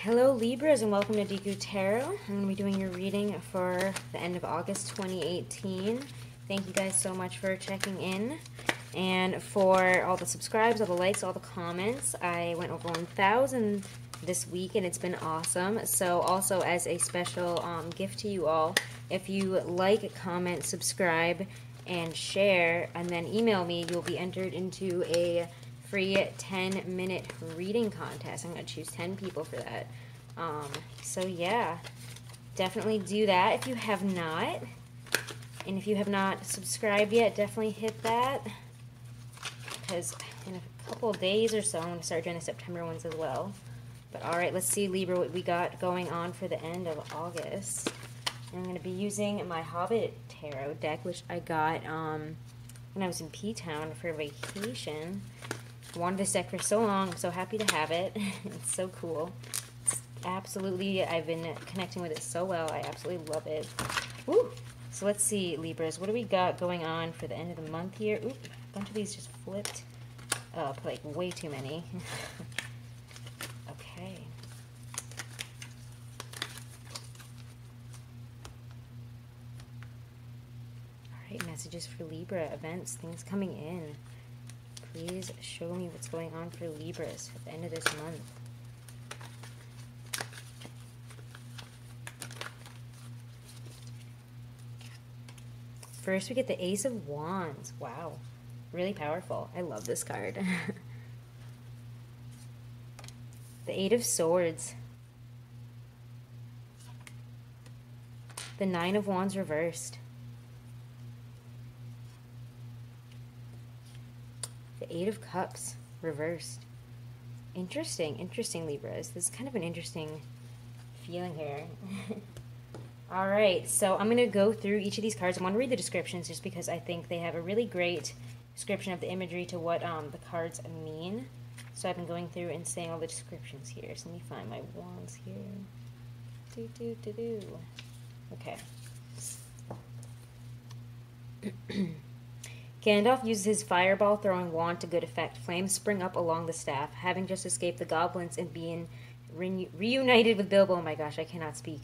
Hello Libras and welcome to Deku Tarot. I'm going to be doing your reading for the end of August 2018. Thank you guys so much for checking in. And for all the subscribes, all the likes, all the comments. I went over 1,000 this week and it's been awesome. So also as a special gift to you all, if you like, comment, subscribe, and share, and then email me, you'll be entered into a free 10-minute reading contest. I'm going to choose 10 people for that. So yeah, definitely do that if you have not. And if you have not subscribed yet, definitely hit that. Because in a couple of days or so, I'm going to start doing the September ones as well. But alright, let's see, Libra, what we got going on for the end of August. I'm going to be using my Hobbit Tarot deck, which I got when I was in P-Town for vacation. I wanted this deck for so long. I'm so happy to have it. It's so cool. It's absolutely, I've been connecting with it so well. I absolutely love it. Woo! So let's see, Libras. What do we got going on for the end of the month here? Oop, a bunch of these just flipped up, like way too many. Okay. Alright, messages for Libra, events, things coming in. Please show me what's going on for Libras at the end of this month. First, we get the Ace of Wands. Wow. Really powerful. I love this card. The Eight of Swords. The Nine of Wands reversed. The Eight of Cups reversed. Interesting, Libras. This is kind of an interesting feeling here. Alright, so I'm going to go through each of these cards. I want to read the descriptions just because I think they have a really great description of the imagery to what the cards mean. So I've been going through and saying all the descriptions here. So let me find my wands here. Okay. Gandalf uses his fireball-throwing wand to good effect. Flames spring up along the staff. Having just escaped the goblins and being reunited with Bilbo, oh my gosh, I cannot speak.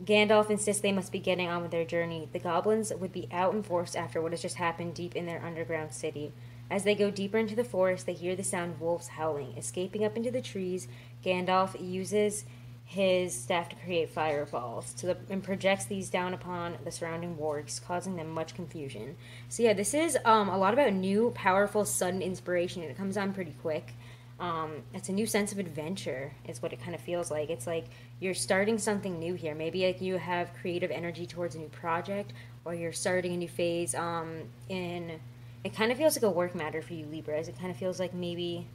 Gandalf insists they must be getting on with their journey. The goblins would be out in force after what has just happened deep in their underground city. As they go deeper into the forest, they hear the sound of wolves howling. Escaping up into the trees, Gandalf uses his staff to create fireballs and projects these down upon the surrounding wargs, causing them much confusion. So yeah, this is a lot about new, powerful, sudden inspiration, and it comes on pretty quick. It's a new sense of adventure is what it kind of feels like. It's like you're starting something new here. Maybe like you have creative energy towards a new project, or you're starting a new phase it kind of feels like a work matter for you, Libras. It kind of feels like maybe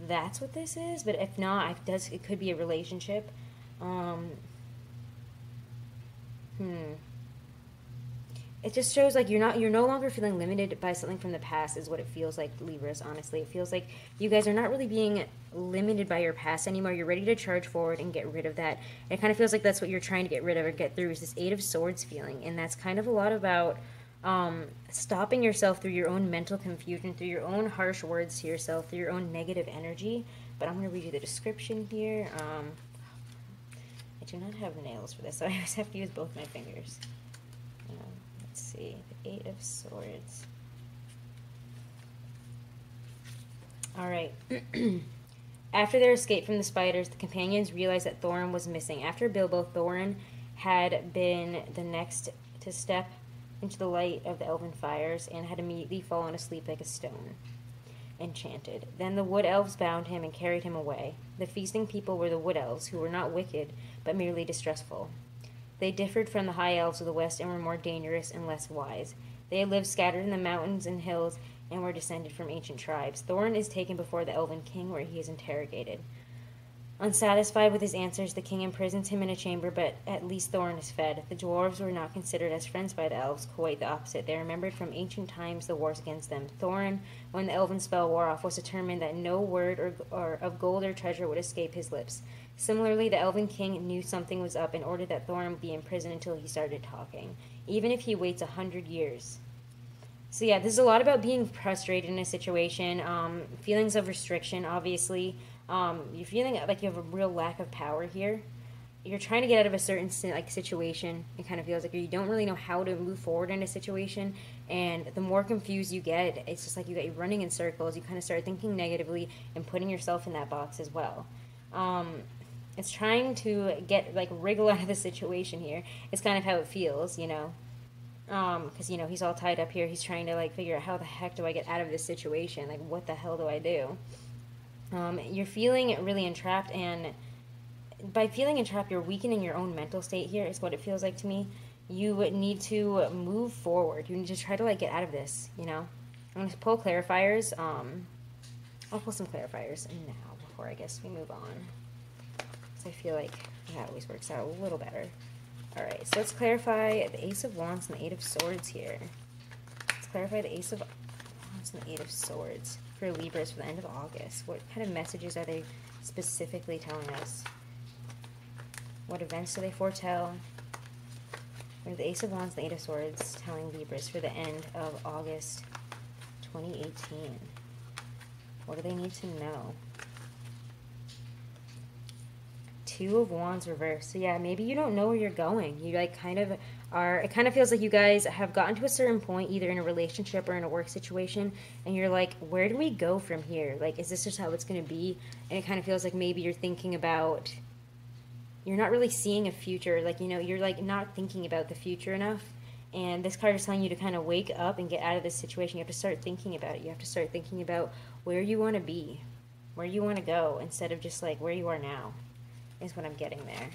that's what this is, but if not, it could be a relationship. It just shows like you're no longer feeling limited by something from the past is what it feels like, Libras. Honestly, it feels like you guys are not really being limited by your past anymore. You're ready to charge forward and get rid of that. And it kind of feels like that's what you're trying to get rid of or get through, is this Eight of Swords feeling. And that's kind of a lot about stopping yourself through your own mental confusion, through your own harsh words to yourself, through your own negative energy. But I'm going to read you the description here. I do not have nails for this, so I always have to use both my fingers. Let's see, the Eight of Swords. Alright. After their escape from the spiders, the companions realized that Thorin was missing. After Bilbo, Thorin had been the next to step into the light of the elven fires and had immediately fallen asleep like a stone, enchanted. Then the wood elves bound him and carried him away. The feasting people were the wood elves, who were not wicked, but merely distrustful. They differed from the high elves of the west and were more dangerous and less wise. They had lived scattered in the mountains and hills and were descended from ancient tribes. Thorin is taken before the elven king, where he is interrogated. Unsatisfied with his answers, the king imprisons him in a chamber, but at least Thorin is fed. The dwarves were not considered as friends by the elves, quite the opposite. They remembered from ancient times the wars against them. Thorin, when the elven spell wore off, was determined that no word or of gold or treasure would escape his lips. Similarly, the elven king knew something was up and ordered that Thorin be imprisoned until he started talking, even if he waits 100 years. So yeah, this is a lot about being frustrated in a situation, feelings of restriction, obviously, You're feeling like you have a real lack of power here. You're trying to get out of a certain situation. It kind of feels like you don't really know how to move forward in a situation, and the more confused you get, it's just like you get running in circles. You kind of start thinking negatively and putting yourself in that box as well. It's trying to get, like, wriggle out of the situation here. It's kind of how it feels, you know. Because, you know, he's all tied up here. He's trying to, like, figure out how the heck do I get out of this situation? Like, what the hell do I do? You're feeling really entrapped, and by feeling entrapped, you're weakening your own mental state here, is what it feels like to me. You need to move forward. You need to try to, like, get out of this, you know? I'm going to pull clarifiers. I'll pull some clarifiers now before I guess we move on. Because I feel like that always works out a little better. Alright, so let's clarify the Ace of Wands and the Eight of Swords here. Let's clarify the Ace of Wands and the Eight of Swords for Libras for the end of August. What kind of messages are they specifically telling us? What events do they foretell? Or the Ace of Wands and the Eight of Swords telling Libras for the end of August 2018. What do they need to know? Two of Wands reversed. So yeah, maybe you don't know where you're going. You like kind of are, it kind of feels like you guys have gotten to a certain point, either in a relationship or in a work situation, and you're like, where do we go from here? Like, is this just how it's going to be? And it kind of feels like maybe you're thinking about, you're not really seeing a future. Like, you know, you're like not thinking about the future enough. And this card is telling you to kind of wake up and get out of this situation. You have to start thinking about it. You have to start thinking about where you want to be, where you want to go, instead of just like where you are now, is what I'm getting there.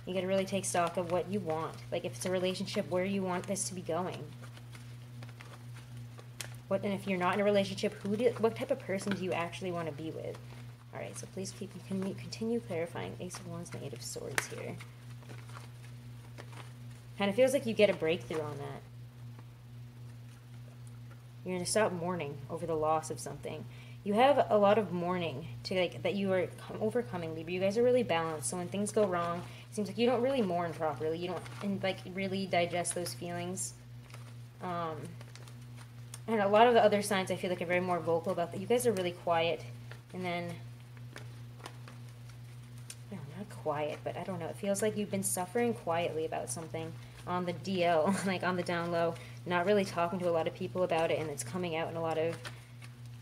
You got to really take stock of what you want. Like, if it's a relationship, where you want this to be going. And if you're not in a relationship, what type of person do you actually want to be with? Alright, so please continue clarifying Ace of Wands and the Eight of Swords here. Kind of feels like you get a breakthrough on that. You're going to stop mourning over the loss of something. You have a lot of mourning to, like, that you are overcoming, Libra. You guys are really balanced, so when things go wrong, it seems like you don't really mourn properly. You don't, and like, really digest those feelings. And a lot of the other signs I feel like are very more vocal about that. You guys are really quiet, and then, no, not quiet, but I don't know. It feels like you've been suffering quietly about something on the DL, like on the down low, not really talking to a lot of people about it, and it's coming out in a lot of,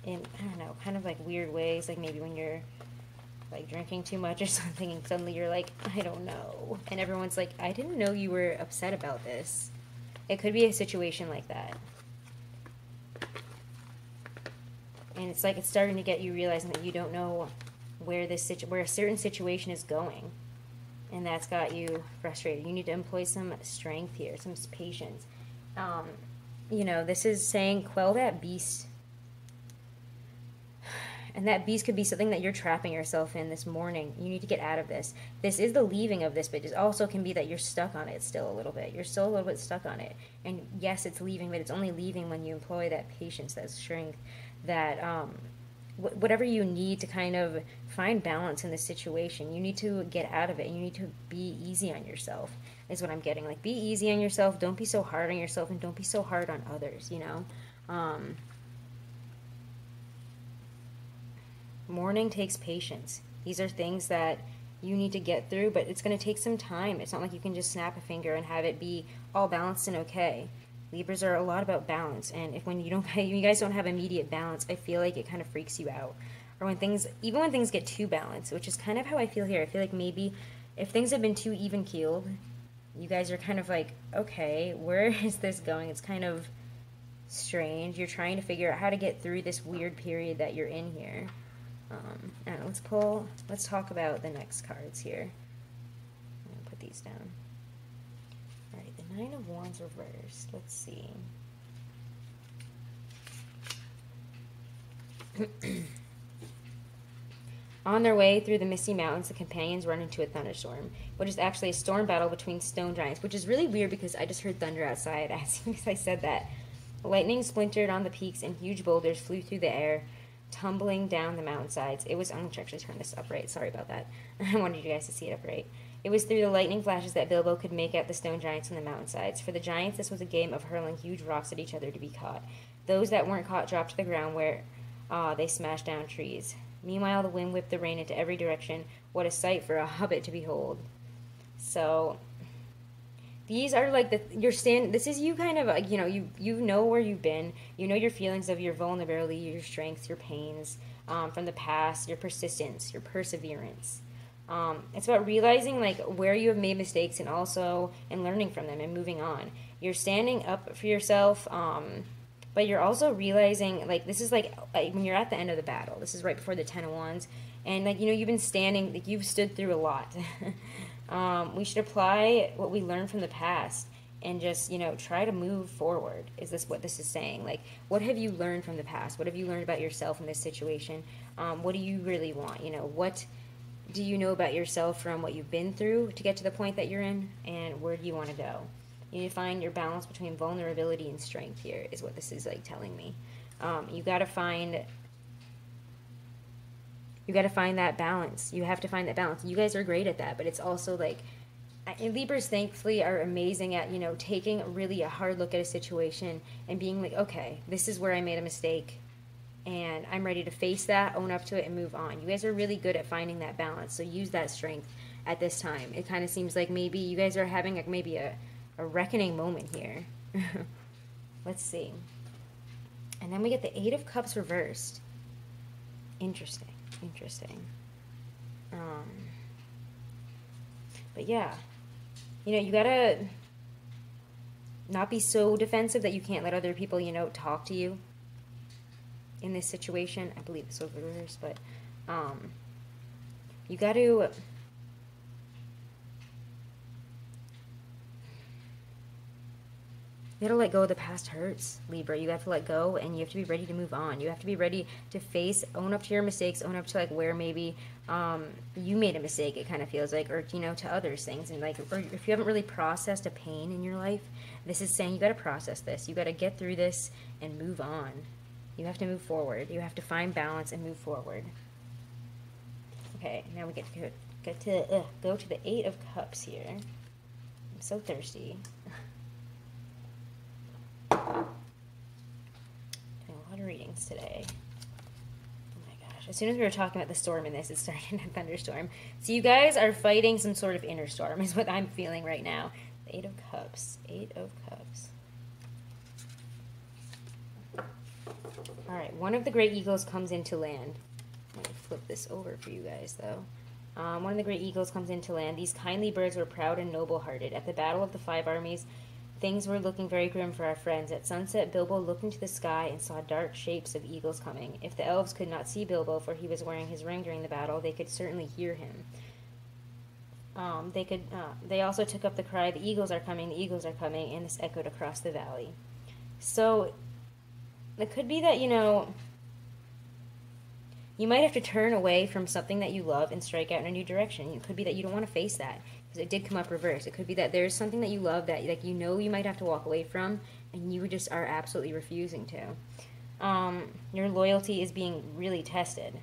I don't know, kind of like weird ways, like maybe when you're like drinking too much or something, and suddenly you're like, I don't know, and everyone's like, I didn't know you were upset about this. It could be a situation like that. And it's like it's starting to get you realizing that you don't know where where a certain situation is going, and that's got you frustrated. You need to employ some strength here, some patience. You know, this is saying quell that beast. And that beast could be something that you're trapping yourself in this morning. You need to get out of this. This is the leaving of this, but it also can be that you're stuck on it still a little bit. You're still a little bit stuck on it. And yes, it's leaving, but it's only leaving when you employ that patience, that strength, that whatever you need to kind of find balance in this situation. You need to get out of it, and you need to be easy on yourself, is what I'm getting. Like, be easy on yourself. Don't be so hard on yourself, and don't be so hard on others, you know? Mourning takes patience. These are things that you need to get through, but it's going to take some time. It's not like you can just snap a finger and have it be all balanced and okay. Libras are a lot about balance, and when you guys don't have immediate balance, I feel like it kind of freaks you out. Or even when things get too balanced, which is kind of how I feel here. I feel like maybe if things have been too even-keeled, you guys are kind of like, okay, where is this going? It's kind of strange. You're trying to figure out how to get through this weird period that you're in here. I don't know, let's talk about the next cards here. I'm going to put these down. Alright, the Nine of Wands reversed. Let's see. On their way through the misty mountains, the companions run into a thunderstorm, which is actually a storm battle between stone giants, which is really weird because I just heard thunder outside as soon as I said that. Lightning splintered on the peaks and huge boulders flew through the air, tumbling down the mountainsides. I'm going to actually turn this upright. Sorry about that. I wanted you guys to see it upright. It was through the lightning flashes that Bilbo could make out the stone giants on the mountainsides. For the giants, this was a game of hurling huge rocks at each other to be caught. Those that weren't caught dropped to the ground, where They smash down trees. Meanwhile, the wind whipped the rain into every direction. What a sight for a hobbit to behold. So these are like this is you kind of, you know, you know where you've been. You know your feelings of your vulnerability, your strengths, your pains from the past, your persistence, your perseverance. It's about realizing like where you have made mistakes and also and learning from them and moving on. You're standing up for yourself, but you're also realizing like this is like when you're at the end of the battle. This is right before the Ten of Wands, and like, you know, you've been standing, like you've stood through a lot. We should apply what we learned from the past and just, you know, try to move forward. Is this what this is saying? Like, what have you learned from the past? What have you learned about yourself in this situation? What do you really want? You know, what do you know about yourself from what you've been through to get to the point that you're in? And where do you want to go? You need to find your balance between vulnerability and strength here, is what this is like telling me. You got to find that balance. You have to find that balance. You guys are great at that, but it's also like, and Libras thankfully are amazing at, you know, taking really a hard look at a situation and being like, okay, this is where I made a mistake and I'm ready to face that, own up to it, and move on. You guys are really good at finding that balance, so use that strength at this time. It kind of seems like maybe you guys are having like maybe a reckoning moment here. Let's see. And then we get the Eight of Cups reversed. Interesting. But yeah, you know, you gotta not be so defensive that you can't let other people, you know, talk to you in this situation. I believe this was reversed, but you gotta let go of the past hurts, Libra. You have to let go, and you have to be ready to move on. You have to be ready to face, own up to your mistakes, own up to like where maybe you made a mistake, it kind of feels like, or, you know, to others things. And like, or if you haven't really processed a pain in your life, this is saying you got to process this. You got to get through this and move on. You have to move forward. You have to find balance and move forward. Okay, now we get to go to the Eight of Cups here. I'm so thirsty. Doing a lot of readings today. Oh my gosh. As soon as we were talking about the storm in this, it started a thunderstorm. So you guys are fighting some sort of inner storm is what I'm feeling right now. The Eight of Cups. Eight of Cups. Alright, one of the great eagles comes into land. Let me flip this over for you guys, though. One of the great eagles comes into land. These kindly birds were proud and noble-hearted. At the Battle of the Five Armies, things were looking very grim for our friends. At sunset, Bilbo looked into the sky and saw dark shapes of eagles coming. If the elves could not see Bilbo, for he was wearing his ring during the battle, they could certainly hear him. They also took up the cry, "The eagles are coming, the eagles are coming," and this echoed across the valley. So, it could be that, you know, you might have to turn away from something that you love and strike out in a new direction. It could be that you don't want to face that, because it did come up reversed. It could be that there's something that you love that, like, you know you might have to walk away from, and you just are absolutely refusing to. Your loyalty is being really tested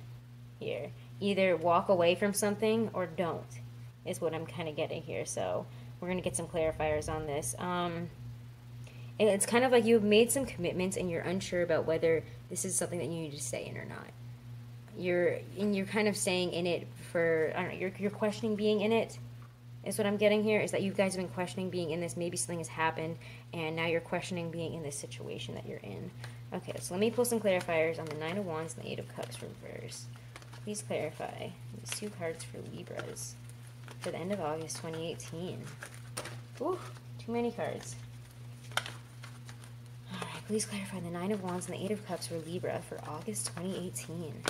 here. Either walk away from something or don't, is what I'm kind of getting here. So we're going to get some clarifiers on this. It's kind of like you've made some commitments and you're unsure about whether this is something that you need to stay in or not. You're kind of staying in it for, I don't know, you're questioning being in it, is what I'm getting here, is that you guys have been questioning being in this. Maybe something has happened, and now you're questioning being in this situation that you're in. Okay, so let me pull some clarifiers on the Nine of Wands and the Eight of Cups reverse. Please clarify these two cards for Libras for the end of August 2018. Ooh, too many cards. Alright, please clarify the Nine of Wands and the Eight of Cups for Libra for August 2018.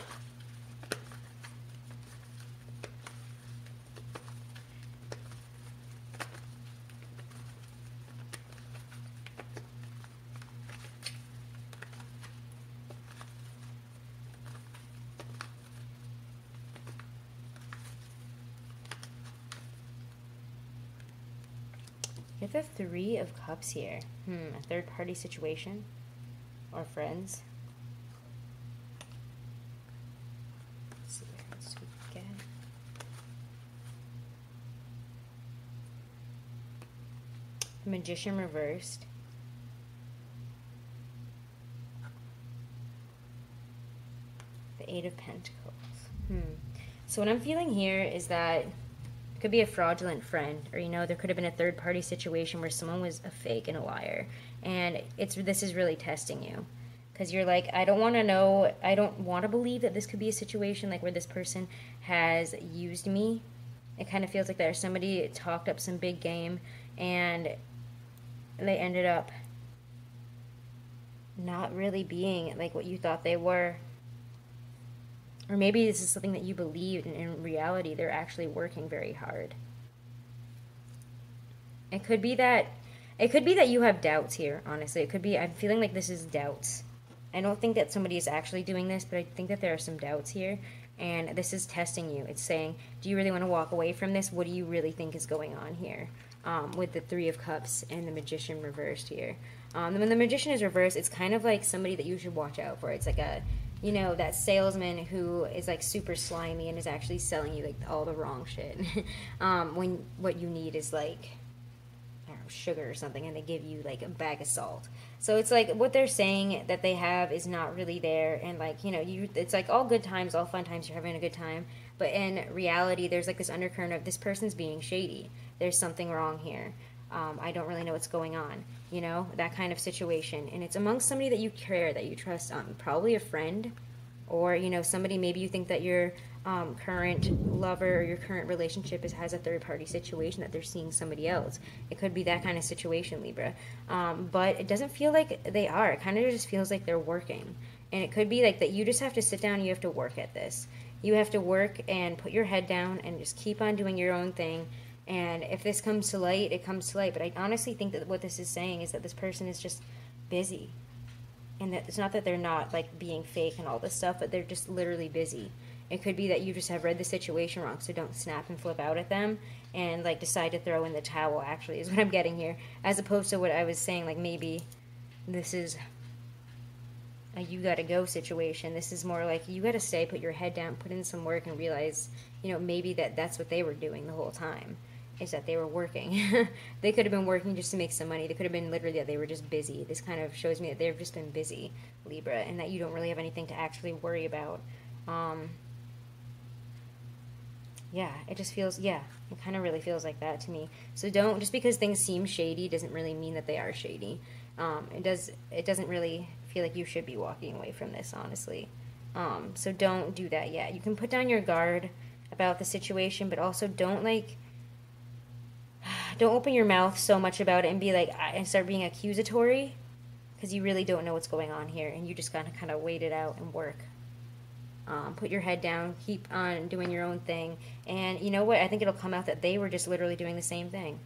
Get the Three of Cups here. A third party situation? Or friends? Let's see what else we get. Magician reversed. Eight of Pentacles. So what I'm feeling here is that it could be a fraudulent friend, or there could have been a third-party situation where someone was a fake and a liar, and this is really testing you, because you're like, I don't want to know, I don't want to believe that this could be a situation like where this person has used me. It kind of feels like there's somebody talked up some big game, and they ended up not really being like what you thought they were. Or maybe this is something that you believed, and in reality, they're actually working very hard. It could be that you have doubts here, honestly. It could be, I'm feeling like this is doubts. I don't think that somebody is actually doing this, but I think that there are some doubts here, and this is testing you. It's saying, do you really want to walk away from this? What do you really think is going on here? With the Three of Cups and the Magician reversed here. When the Magician is reversed, it's kind of like somebody that you should watch out for. It's like a, that salesman who is like super slimy and is actually selling you like all the wrong shit. When what you need is like, I don't know, sugar or something, and they give you like a bag of salt. So it's like what they're saying that they have is not really there, and like, it's like all good times, all fun times, you're having a good time. But in reality, there's like this undercurrent of this person's being shady. There's something wrong here. I don't really know what's going on, that kind of situation. And it's amongst somebody that you care, that you trust, probably a friend, or, somebody maybe you think that your current lover or your current relationship has a third-party situation, that they're seeing somebody else. It could be that kind of situation, Libra. But it doesn't feel like they are. It kind of just feels like they're working. And it could be like that you just have to sit down and you have to work at this. You have to work and put your head down and just keep on doing your own thing. And if this comes to light, it comes to light. But I honestly think that what this is saying is that this person is just busy. And that it's not that they're not like being fake and all this stuff, but they're just literally busy. It could be that you just have read the situation wrong, so don't snap and flip out at them and like decide to throw in the towel, actually, is what I'm getting here. As opposed to what I was saying, like maybe this is a you gotta go situation. This is more like you gotta stay, put your head down, put in some work, and realize, maybe that's what they were doing the whole time. Is that they were working. They could have been working just to make some money. They could have been literally that they were just busy. This kind of shows me that they've just been busy, Libra, and that you don't really have anything to actually worry about. Yeah, it just feels, it kind of really feels like that to me. So don't, just because things seem shady doesn't really mean that they are shady. It doesn't really feel like you should be walking away from this, honestly. So don't do that yet. You can put down your guard about the situation, but also don't open your mouth so much about it and be like, and start being accusatory, because you really don't know what's going on here, and you just gotta kind of wait it out and work. Put your head down, keep on doing your own thing, and you know what? I think it'll come out that they were just literally doing the same thing.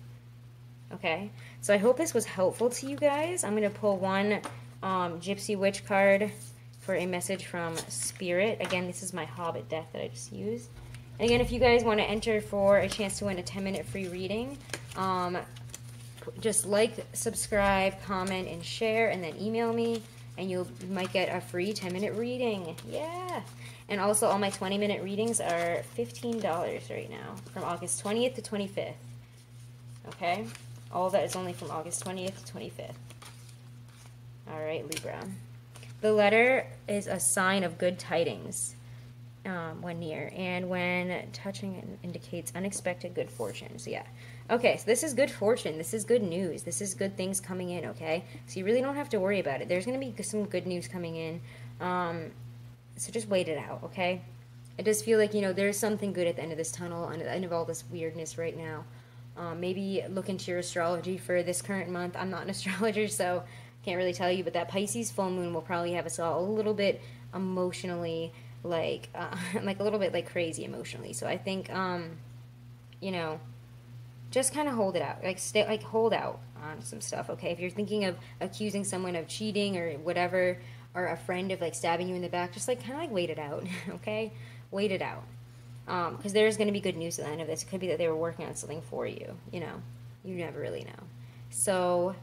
Okay? So I hope this was helpful to you guys. I'm going to pull one Gypsy Witch card for a message from Spirit. Again, this is my Hobbit deck that I just used. And again, if you guys want to enter for a chance to win a 10-minute free reading, just like, subscribe, comment, and share, and then email me, and you might get a free 10-minute reading. Yeah! And also, all my 20-minute readings are $15 right now, from August 20th to 25th. Okay? All that is only from August 20th to 25th. Alright, Libra. The letter is a sign of good tidings when near, and when touching it indicates unexpected good fortune. So yeah. Okay, so this is good fortune. This is good news. This is good things coming in, okay? So you really don't have to worry about it. There's going to be some good news coming in. So just wait it out, okay? It does feel like, there's something good at the end of this tunnel, and at the end of all this weirdness right now. Maybe look into your astrology for this current month. I'm not an astrologer, so can't really tell you, but that Pisces full moon will probably have us all a little bit emotionally, like a little bit like crazy emotionally. So I think, just kind of hold it out. Hold out on some stuff, okay? If you're thinking of accusing someone of cheating or whatever, or a friend of stabbing you in the back, just kind of wait it out, okay? Wait it out. Because there's going to be good news at the end of this. It could be that they were working on something for you, you never really know. So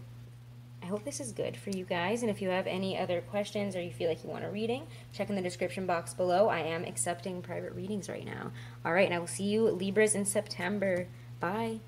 I hope this is good for you guys, and if you have any other questions or you feel like you want a reading, check in the description box below. I am accepting private readings right now. Alright, and I will see you Libras in September. Bye.